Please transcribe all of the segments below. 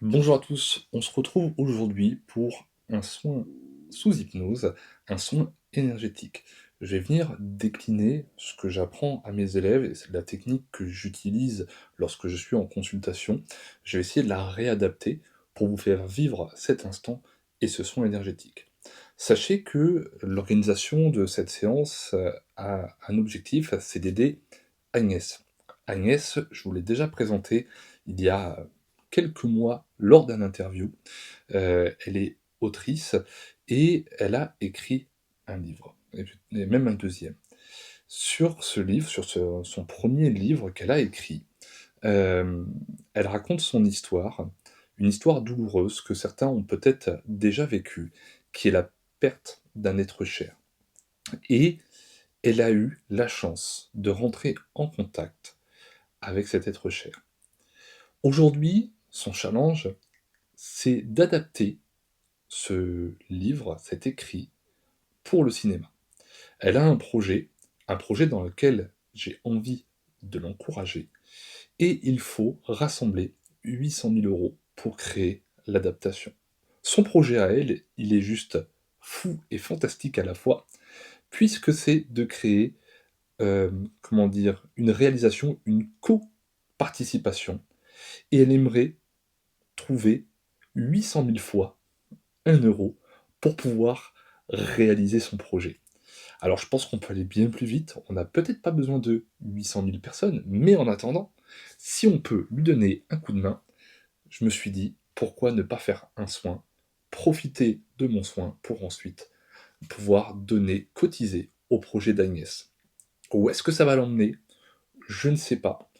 Bonjour à tous, on se retrouve aujourd'hui pour un soin sous hypnose, un soin énergétique. Je vais venir décliner ce que j'apprends à mes élèves et c'est la technique que j'utilise lorsque je suis en consultation. Je vais essayer de la réadapter pour vous faire vivre cet instant et ce soin énergétique. Sachez que l'organisation de cette séance a un objectif, c'est d'aider Agnès. Agnès, je vous l'ai déjà présentée il y a quelques mois lors d'un interview. Elle est autrice et elle a écrit un livre, et même un deuxième. Sur ce livre, sur son premier livre qu'elle a écrit, elle raconte son histoire, une histoire douloureuse que certains ont peut-être déjà vécue, qui est la perte d'un être cher. Et elle a eu la chance de rentrer en contact avec cet être cher. Aujourd'hui, son challenge, c'est d'adapter ce livre, cet écrit, pour le cinéma. Elle a un projet dans lequel j'ai envie de l'encourager, et il faut rassembler 800 000 euros pour créer l'adaptation. Son projet à elle, il est juste fou et fantastique à la fois, puisque c'est de créer, comment dire, une réalisation, une co-participation, et elle aimerait trouver 800 000 fois 1 € pour pouvoir réaliser son projet. Alors je pense qu'on peut aller bien plus vite, on n'a peut-être pas besoin de 800 000 personnes, mais en attendant, si on peut lui donner un coup de main, je me suis dit, pourquoi ne pas faire un soin, profiter de mon soin pour ensuite pouvoir donner, cotiser au projet d'Agnès. Où est-ce que ça va l'emmener? Je ne sais pas.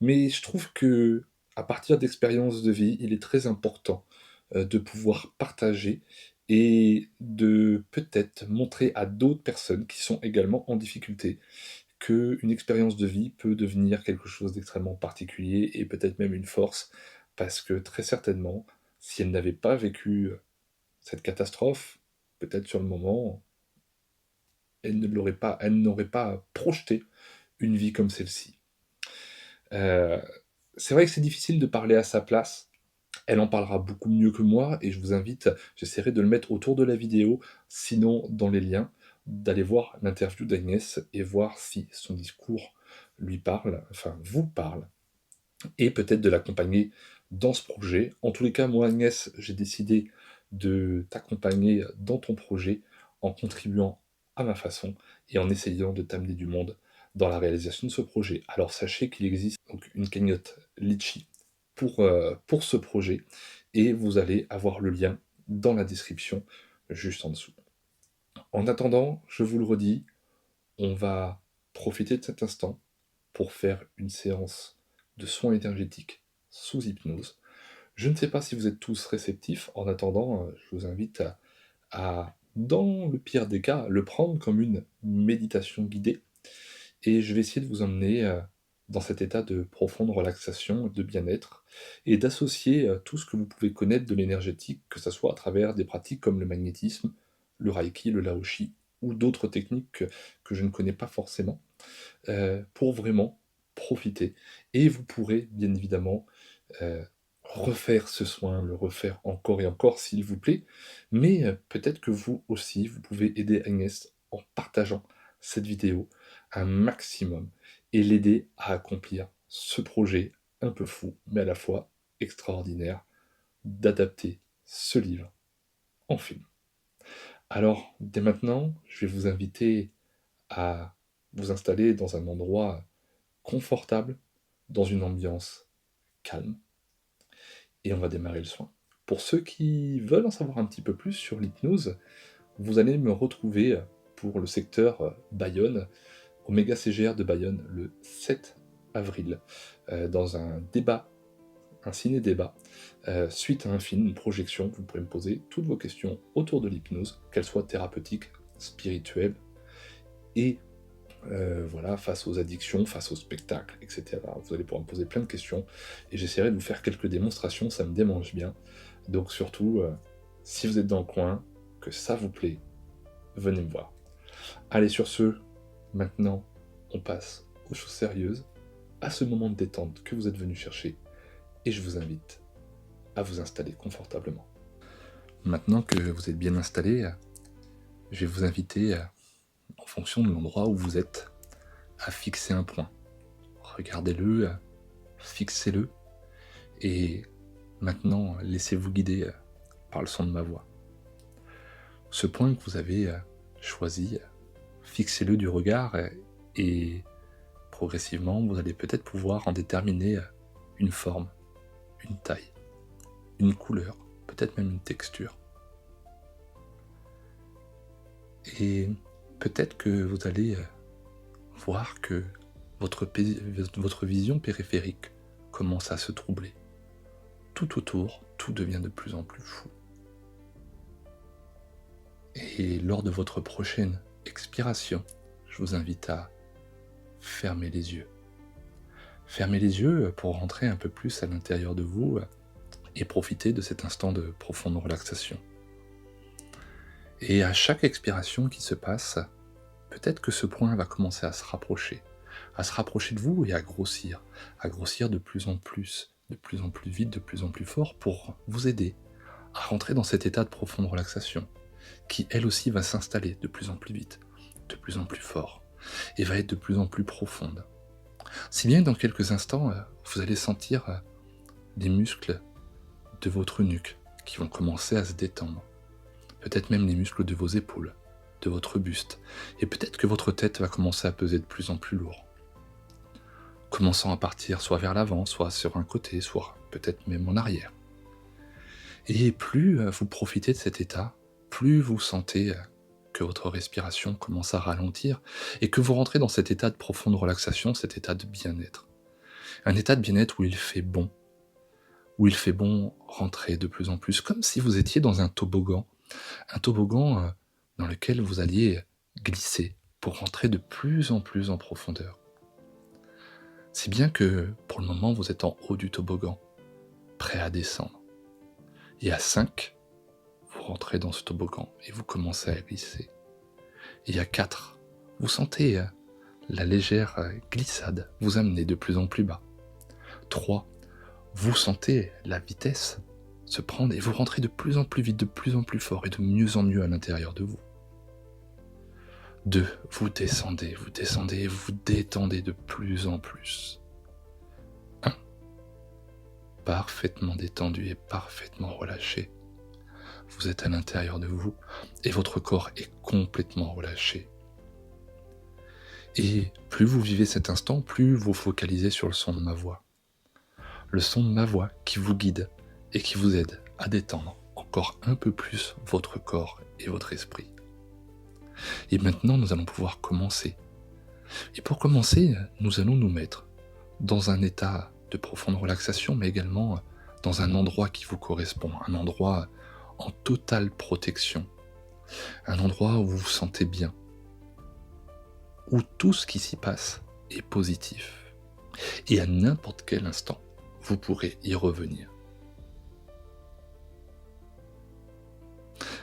Mais je trouve que, à partir d'expériences de vie, il est très important de pouvoir partager et de peut-être montrer à d'autres personnes qui sont également en difficulté qu'une expérience de vie peut devenir quelque chose d'extrêmement particulier et peut-être même une force, parce que très certainement, si elle n'avait pas vécu cette catastrophe, peut-être sur le moment, elle n'aurait pas projeté une vie comme celle-ci. Euh, c'est vrai que c'est difficile de parler à sa place. Elle en parlera beaucoup mieux que moi et je vous invite, j'essaierai de le mettre autour de la vidéo, sinon dans les liens, d'aller voir l'interview d'Agnès et voir si son discours lui parle, enfin vous parle, et peut-être de l'accompagner dans ce projet. En tous les cas, moi Agnès, j'ai décidé de t'accompagner dans ton projet en contribuant à ma façon et en essayant de t'amener du monde dans la réalisation de ce projet. Alors sachez qu'il existe donc une cagnotte Litchi pour ce projet et vous allez avoir le lien dans la description juste en dessous. En attendant, je vous le redis, on va profiter de cet instant pour faire une séance de soins énergétiques sous hypnose. Je ne sais pas si vous êtes tous réceptifs. En attendant, je vous invite dans le pire des cas, le prendre comme une méditation guidée. Et je vais essayer de vous emmener dans cet état de profonde relaxation, de bien-être, et d'associer tout ce que vous pouvez connaître de l'énergétique, que ce soit à travers des pratiques comme le magnétisme, le reiki, le laoshi, ou d'autres techniques que je ne connais pas forcément, pour vraiment profiter. Et vous pourrez bien évidemment euh, refaire ce soin, le refaire encore et encore s'il vous plaît, mais peut-être que vous aussi, vous pouvez aider Agnès en partageant cette vidéo un maximum et l'aider à accomplir ce projet un peu fou, mais à la fois extraordinaire, d'adapter ce livre en film. Alors, dès maintenant, je vais vous inviter à vous installer dans un endroit confortable, dans une ambiance calme, et on va démarrer le soin. Pour ceux qui veulent en savoir un petit peu plus sur l'hypnose, vous allez me retrouver pour le secteur Bayonne, au Méga CGR de Bayonne, le 7 avril, dans un débat, un ciné-débat, suite à un film, une projection. Vous pourrez me poser toutes vos questions autour de l'hypnose, qu'elles soient thérapeutiques, spirituelles, et voilà, face aux addictions, face au spectacle, etc. Vous allez pouvoir me poser plein de questions et j'essaierai de vous faire quelques démonstrations, ça me démange bien. Donc surtout, si vous êtes dans le coin, que ça vous plaît, venez me voir. Allez, sur ce, maintenant, on passe aux choses sérieuses, à ce moment de détente que vous êtes venu chercher, et je vous invite à vous installer confortablement. Maintenant que vous êtes bien installé, je vais vous inviter, en fonction de l'endroit où vous êtes, à fixer un point. Regardez-le, fixez-le, et maintenant laissez-vous guider par le son de ma voix. Ce point que vous avez choisi, fixez-le du regard et progressivement vous allez peut-être pouvoir en déterminer une forme, une taille, une couleur, peut-être même une texture. Et peut-être que vous allez voir que votre vision périphérique commence à se troubler. Tout autour, tout devient de plus en plus flou. Et lors de votre prochaine expiration, je vous invite à fermer les yeux. Fermez les yeux pour rentrer un peu plus à l'intérieur de vous et profiter de cet instant de profonde relaxation. Et à chaque expiration qui se passe, peut-être que ce point va commencer à se rapprocher de vous et à grossir de plus en plus vite, de plus en plus fort pour vous aider à rentrer dans cet état de profonde relaxation qui, elle aussi, va s'installer de plus en plus vite, de plus en plus fort et va être de plus en plus profonde. Si bien que dans quelques instants, vous allez sentir les muscles de votre nuque qui vont commencer à se détendre, peut-être même les muscles de vos épaules, de votre buste, et peut-être que votre tête va commencer à peser de plus en plus lourd, commençant à partir soit vers l'avant, soit sur un côté, soit peut-être même en arrière. Et plus vous profitez de cet état, plus vous sentez que votre respiration commence à ralentir et que vous rentrez dans cet état de profonde relaxation, cet état de bien-être. Un état de bien-être où il fait bon rentrer de plus en plus, comme si vous étiez dans un toboggan dans lequel vous alliez glisser pour rentrer de plus en profondeur. Si bien que pour le moment vous êtes en haut du toboggan, prêt à descendre. Et à 5, vous rentrez dans ce toboggan et vous commencez à glisser. Et à 4, vous sentez la légère glissade vous amener de plus en plus bas. 3, vous sentez la vitesse se prendre et vous rentrez de plus en plus vite, de plus en plus fort et de mieux en mieux à l'intérieur de vous. 2, vous descendez, vous détendez de plus en plus. 1, parfaitement détendu et parfaitement relâché. Vous êtes à l'intérieur de vous et votre corps est complètement relâché. Et plus vous vivez cet instant, plus vous focalisez sur le son de ma voix. Le son de ma voix qui vous guide et qui vous aide à détendre encore un peu plus votre corps et votre esprit. Et maintenant, nous allons pouvoir commencer. Et pour commencer, nous allons nous mettre dans un état de profonde relaxation, mais également dans un endroit qui vous correspond, un endroit en totale protection, un endroit où vous vous sentez bien, où tout ce qui s'y passe est positif. Et à n'importe quel instant, vous pourrez y revenir.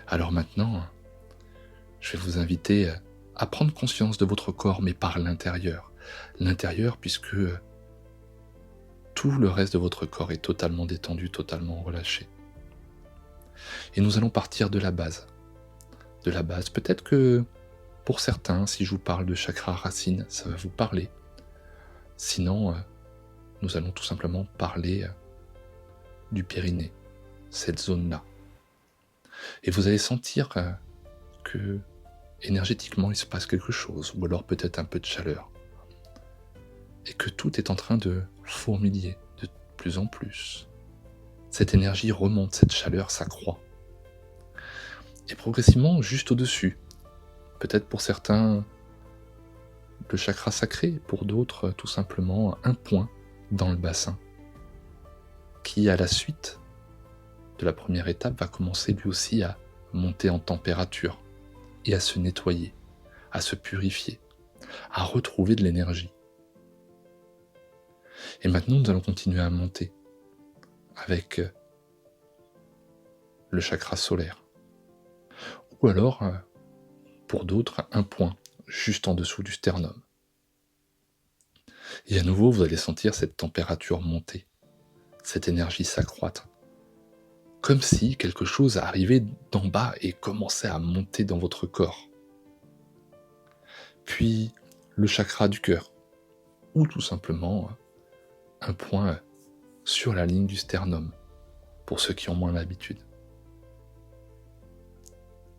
Alors maintenant, je vais vous inviter à prendre conscience de votre corps, mais par l'intérieur. L'intérieur, puisque tout le reste de votre corps est totalement détendu, totalement relâché. Et nous allons partir de la base. De la base, peut-être que pour certains, si je vous parle de chakra racine, ça va vous parler. Sinon, nous allons tout simplement parler du périnée, cette zone-là. Et vous allez sentir que énergétiquement il se passe quelque chose, ou alors peut-être un peu de chaleur. Et que tout est en train de fourmiller de plus en plus. Cette énergie remonte, cette chaleur s'accroît. Et progressivement, juste au-dessus, peut-être pour certains le chakra sacré, pour d'autres tout simplement un point dans le bassin, qui à la suite de la première étape va commencer lui aussi à monter en température et à se nettoyer, à se purifier, à retrouver de l'énergie. Et maintenant, nous allons continuer à monter avec le chakra solaire. Ou alors, pour d'autres, un point juste en dessous du sternum. Et à nouveau, vous allez sentir cette température monter, cette énergie s'accroître. comme si quelque chose arrivait d'en bas et commençait à monter dans votre corps. Puis le chakra du cœur, ou tout simplement un point sur la ligne du sternum, pour ceux qui ont moins l'habitude.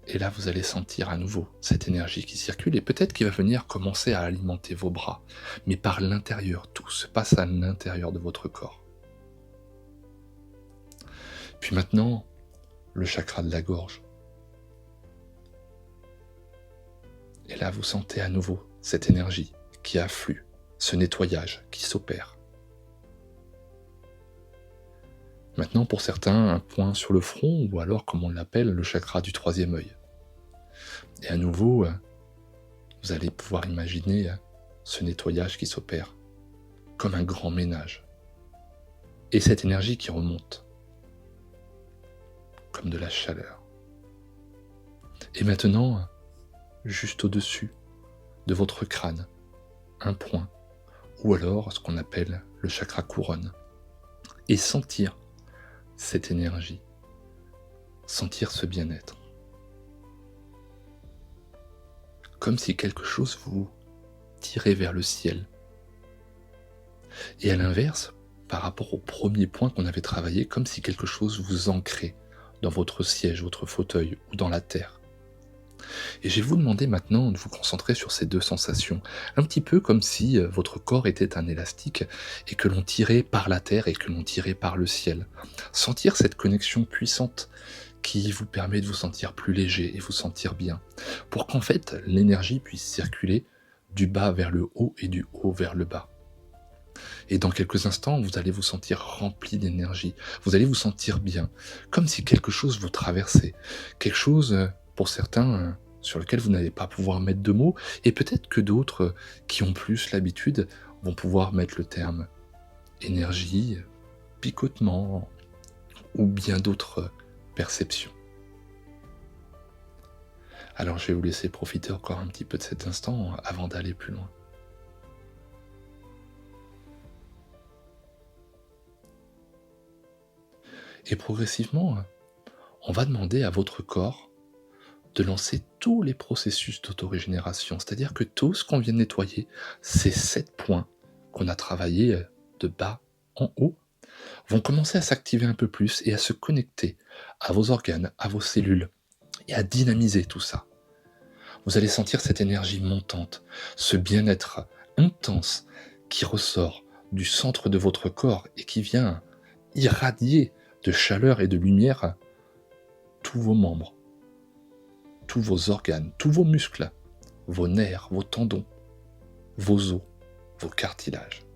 Et là, vous allez sentir à nouveau cette énergie qui circule et peut-être qu'il va venir commencer à alimenter vos bras. Mais par l'intérieur, tout se passe à l'intérieur de votre corps. Puis maintenant, le chakra de la gorge. Et là, vous sentez à nouveau cette énergie qui afflue, ce nettoyage qui s'opère. Maintenant, pour certains, un point sur le front, ou alors, comme on l'appelle, le chakra du troisième œil. Et à nouveau, vous allez pouvoir imaginer ce nettoyage qui s'opère, comme un grand ménage. Et cette énergie qui remonte, comme de la chaleur. Et maintenant, juste au-dessus de votre crâne, un point, ou alors ce qu'on appelle le chakra couronne. Et sentir cette énergie, sentir ce bien-être. Comme si quelque chose vous tirait vers le ciel. Et à l'inverse, par rapport au premier point qu'on avait travaillé, comme si quelque chose vous ancrait dans votre siège, votre fauteuil ou dans la terre. Et je vais vous demander maintenant de vous concentrer sur ces deux sensations, un petit peu comme si votre corps était un élastique et que l'on tirait par la terre et que l'on tirait par le ciel. Sentir cette connexion puissante qui vous permet de vous sentir plus léger et vous sentir bien, pour qu'en fait l'énergie puisse circuler du bas vers le haut et du haut vers le bas. Et dans quelques instants, vous allez vous sentir rempli d'énergie, vous allez vous sentir bien, comme si quelque chose vous traversait, quelque chose, pour certains, sur lequel vous n'allez pas pouvoir mettre de mots, et peut-être que d'autres, qui ont plus l'habitude, vont pouvoir mettre le terme énergie, picotement, ou bien d'autres perceptions. Alors je vais vous laisser profiter encore un petit peu de cet instant avant d'aller plus loin. Et progressivement, on va demander à votre corps de lancer tous les processus d'autorégénération, c'est-à-dire que tout ce qu'on vient de nettoyer, ces 7 points qu'on a travaillés de bas en haut, vont commencer à s'activer un peu plus et à se connecter à vos organes, à vos cellules, et à dynamiser tout ça. Vous allez sentir cette énergie montante, ce bien-être intense qui ressort du centre de votre corps et qui vient irradier de chaleur et de lumière tous vos membres, tous vos organes, tous vos muscles, vos nerfs, vos tendons, vos os, vos cartilages.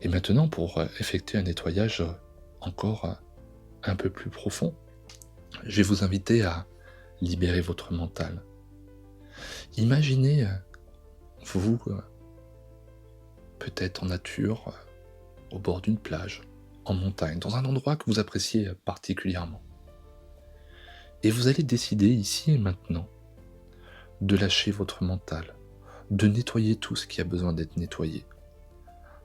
Et maintenant, pour effectuer un nettoyage encore un peu plus profond, je vais vous inviter à libérer votre mental. Imaginez vous, peut-être en nature, au bord d'une plage, en montagne, dans un endroit que vous appréciez particulièrement. Et vous allez décider ici et maintenant de lâcher votre mental, de nettoyer tout ce qui a besoin d'être nettoyé.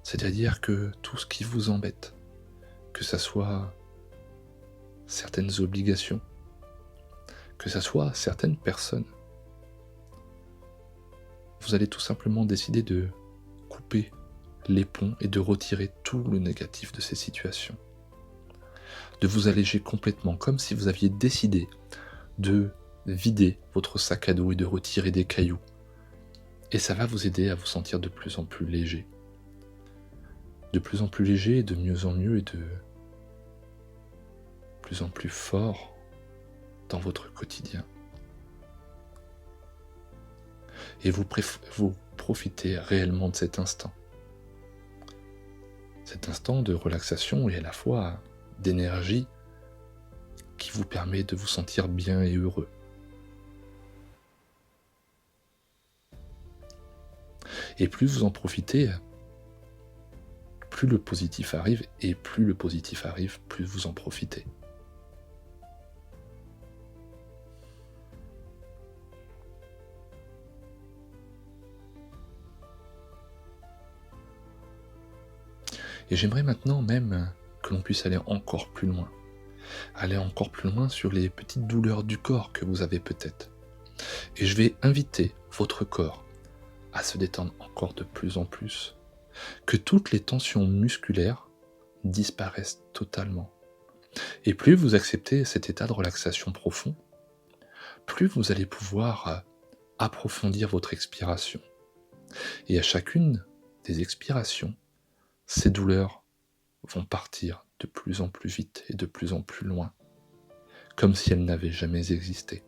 C'est-à-dire que tout ce qui vous embête, que ça soit certaines obligations, que ça soit certaines personnes, vous allez tout simplement décider de couper les ponts et de retirer tout le négatif de ces situations. De vous alléger complètement, comme si vous aviez décidé de vider votre sac à dos et de retirer des cailloux. Et ça va vous aider à vous sentir de plus en plus léger. De plus en plus léger et de mieux en mieux et de plus en plus fort dans votre quotidien. Et vous profitez réellement de cet instant. Cet instant de relaxation et à la fois d'énergie qui vous permet de vous sentir bien et heureux. Et plus vous en profitez, plus le positif arrive, et plus le positif arrive, plus vous en profitez. Et j'aimerais maintenant même que l'on puisse aller encore plus loin. Aller encore plus loin sur les petites douleurs du corps que vous avez peut-être. Et je vais inviter votre corps à se détendre encore de plus en plus. Que toutes les tensions musculaires disparaissent totalement. Et plus vous acceptez cet état de relaxation profond, plus vous allez pouvoir approfondir votre expiration. Et à chacune des expirations, ces douleurs vont partir de plus en plus vite et de plus en plus loin, comme si elles n'avaient jamais existé.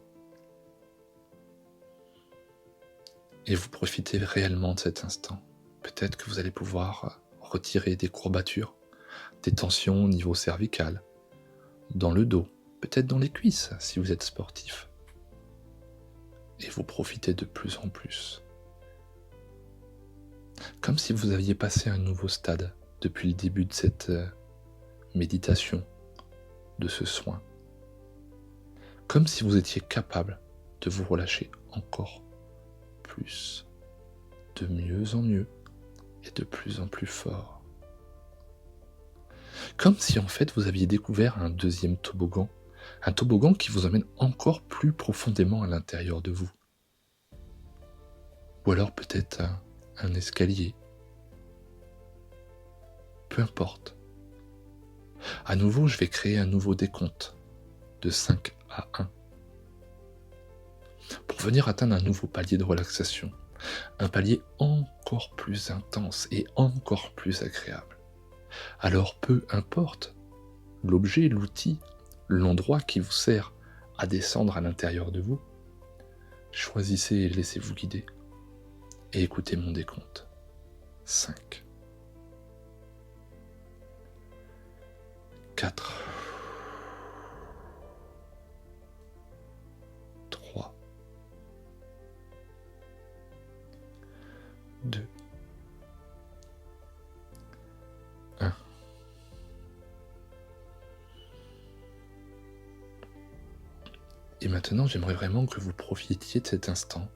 Et vous profitez réellement de cet instant. Peut-être que vous allez pouvoir retirer des courbatures, des tensions au niveau cervical, dans le dos, peut-être dans les cuisses si vous êtes sportif. Et vous profitez de plus en plus. Comme si vous aviez passé un nouveau stade depuis le début de cette méditation, de ce soin. Comme si vous étiez capable de vous relâcher encore plus, de mieux en mieux et de plus en plus fort. Comme si en fait vous aviez découvert un deuxième toboggan, un toboggan qui vous emmène encore plus profondément à l'intérieur de vous. Ou alors peut-être un escalier. Peu importe. À nouveau, je vais créer un nouveau décompte de 5 à 1 pour venir atteindre un nouveau palier de relaxation, un palier encore plus intense et encore plus agréable. Alors peu importe l'objet, l'outil, l'endroit qui vous sert à descendre à l'intérieur de vous, choisissez et laissez-vous guider et écoutez mon décompte. 5, 4, 3, 2, 1. Et maintenant, j'aimerais vraiment que vous profitiez de cet instant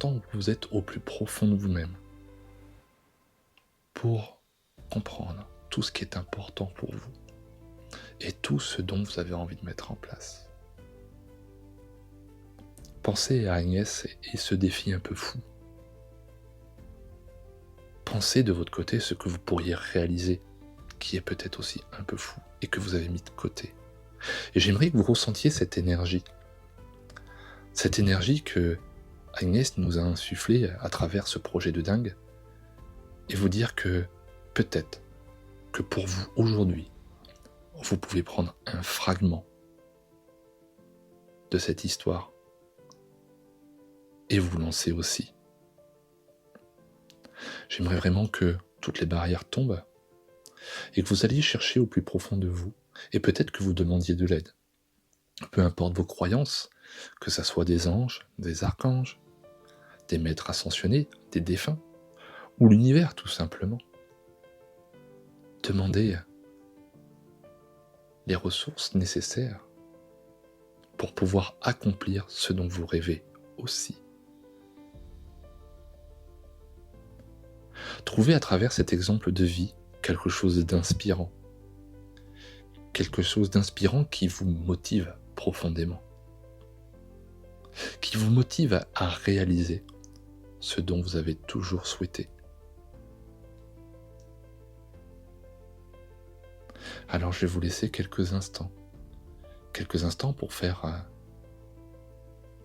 où vous êtes au plus profond de vous-même, pour comprendre tout ce qui est important pour vous et tout ce dont vous avez envie de mettre en place. Pensez à Agnès et ce défi un peu fou. Pensez de votre côté ce que vous pourriez réaliser, qui est peut-être aussi un peu fou et que vous avez mis de côté. Et j'aimerais que vous ressentiez cette énergie que Agnès nous a insufflée à travers ce projet de dingue, et vous dire que peut-être que pour vous aujourd'hui, vous pouvez prendre un fragment de cette histoire et vous lancer aussi. J'aimerais vraiment que toutes les barrières tombent et que vous alliez chercher au plus profond de vous, et peut-être que vous demandiez de l'aide. Peu importe vos croyances, que ça soit des anges, des archanges, des maîtres ascensionnés, des défunts, ou l'univers tout simplement. Demandez les ressources nécessaires pour pouvoir accomplir ce dont vous rêvez aussi. Trouvez à travers cet exemple de vie quelque chose d'inspirant. Quelque chose d'inspirant qui vous motive profondément. Qui vous motive à réaliser ce dont vous avez toujours souhaité. Alors je vais vous laisser quelques instants pour faire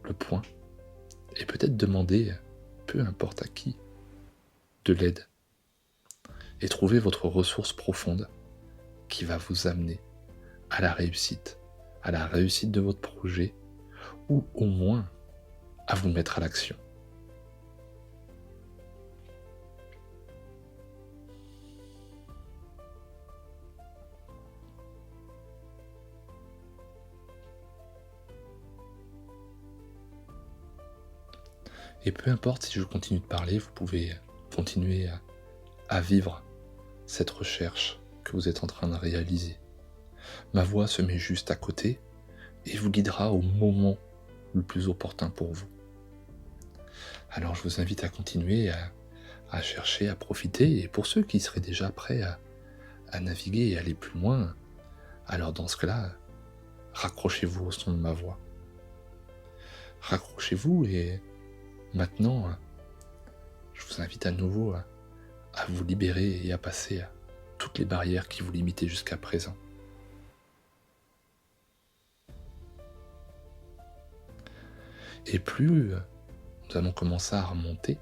le point et peut-être demander, peu importe à qui, de l'aide et trouver votre ressource profonde qui va vous amener à la réussite de votre projet, ou au moins à vous mettre à l'action. Et peu importe si je continue de parler, vous pouvez continuer à vivre cette recherche que vous êtes en train de réaliser. Ma voix se met juste à côté et vous guidera au moment le plus opportun pour vous. Alors je vous invite à continuer à chercher, à profiter. Et pour ceux qui seraient déjà prêts à naviguer et aller plus loin, alors dans ce cas-là, raccrochez-vous au son de ma voix. Raccrochez-vous et maintenant, je vous invite à nouveau à vous libérer et à passer à toutes les barrières qui vous limitaient jusqu'à présent. Et plus nous allons commencer à remonter,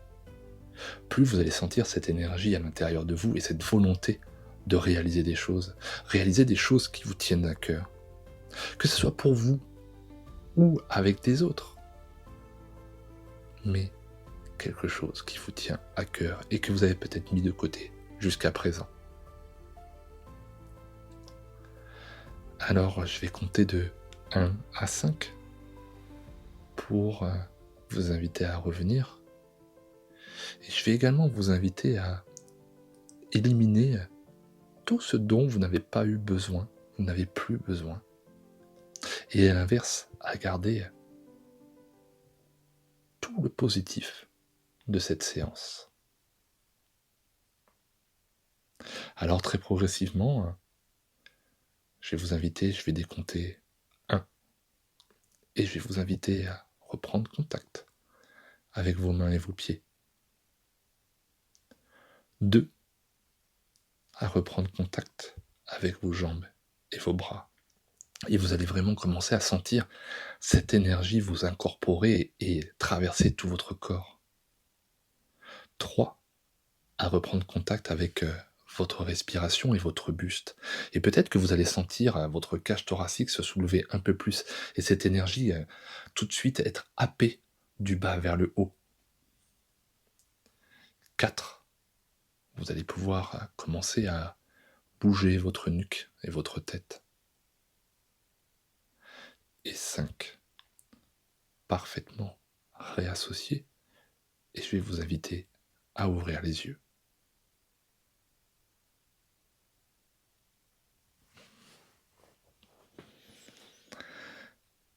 plus vous allez sentir cette énergie à l'intérieur de vous et cette volonté de réaliser des choses qui vous tiennent à cœur. Que ce soit pour vous ou avec des autres. Mais quelque chose qui vous tient à cœur et que vous avez peut-être mis de côté jusqu'à présent. Alors, je vais compter de 1 à 5 pour vous inviter à revenir. Et je vais également vous inviter à éliminer tout ce dont vous n'avez pas eu besoin, vous n'avez plus besoin. Et à l'inverse, à garder tout le positif de cette séance. Alors très progressivement, je vais vous inviter, je vais décompter 1. Et je vais vous inviter à reprendre contact avec vos mains et vos pieds. 2. À reprendre contact avec vos jambes et vos bras. Et vous allez vraiment commencer à sentir cette énergie vous incorporer et traverser tout votre corps. 3. À reprendre contact avec votre respiration et votre buste. Et peut-être que vous allez sentir votre cage thoracique se soulever un peu plus et cette énergie tout de suite être happée du bas vers le haut. 4. Vous allez pouvoir commencer à bouger votre nuque et votre tête. Et 5. Parfaitement réassocié. Et je vais vous inviter à ouvrir les yeux.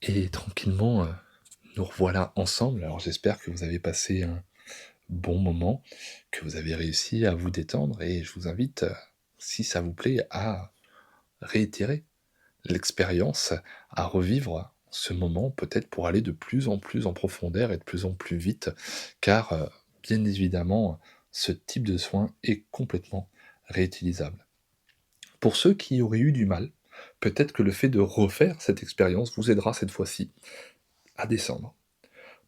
Et tranquillement, nous revoilà ensemble. Alors j'espère que vous avez passé un bon moment, que vous avez réussi à vous détendre. Et je vous invite, si ça vous plaît, à réitérer l'expérience, à revivre ce moment, peut-être pour aller de plus en plus en profondeur et de plus en plus vite, car bien évidemment, ce type de soin est complètement réutilisable. Pour ceux qui auraient eu du mal, peut-être que le fait de refaire cette expérience vous aidera cette fois-ci à descendre.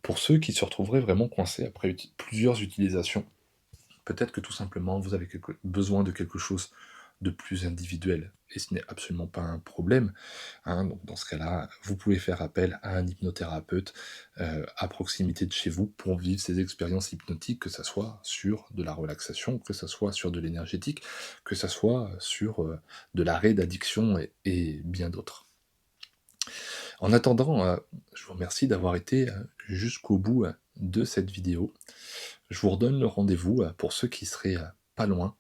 Pour ceux qui se retrouveraient vraiment coincés après plusieurs utilisations, peut-être que tout simplement vous avez besoin de quelque chose de plus individuel, et ce n'est absolument pas un problème. Donc dans ce cas-là, vous pouvez faire appel à un hypnothérapeute à proximité de chez vous pour vivre ces expériences hypnotiques, que ce soit sur de la relaxation, que ce soit sur de l'énergétique, que ce soit sur de l'arrêt d'addiction et bien d'autres. En attendant, je vous remercie d'avoir été jusqu'au bout de cette vidéo. Je vous redonne le rendez-vous pour ceux qui seraient pas loin,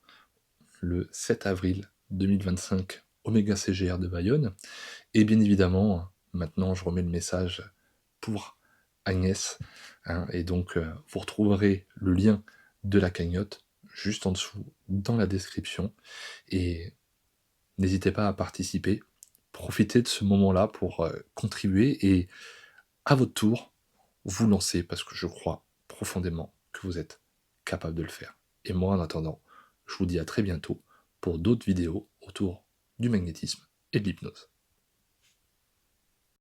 le 7 avril 2025, Oméga CGR de Bayonne. Et bien évidemment, maintenant je remets le message pour Agnès. Et donc vous retrouverez le lien de la cagnotte juste en dessous dans la description. Et n'hésitez pas à participer. Profitez de ce moment-là pour contribuer et à votre tour, vous lancer parce que je crois profondément que vous êtes capable de le faire. Et moi, en attendant, je vous dis à très bientôt pour d'autres vidéos autour du magnétisme et de l'hypnose.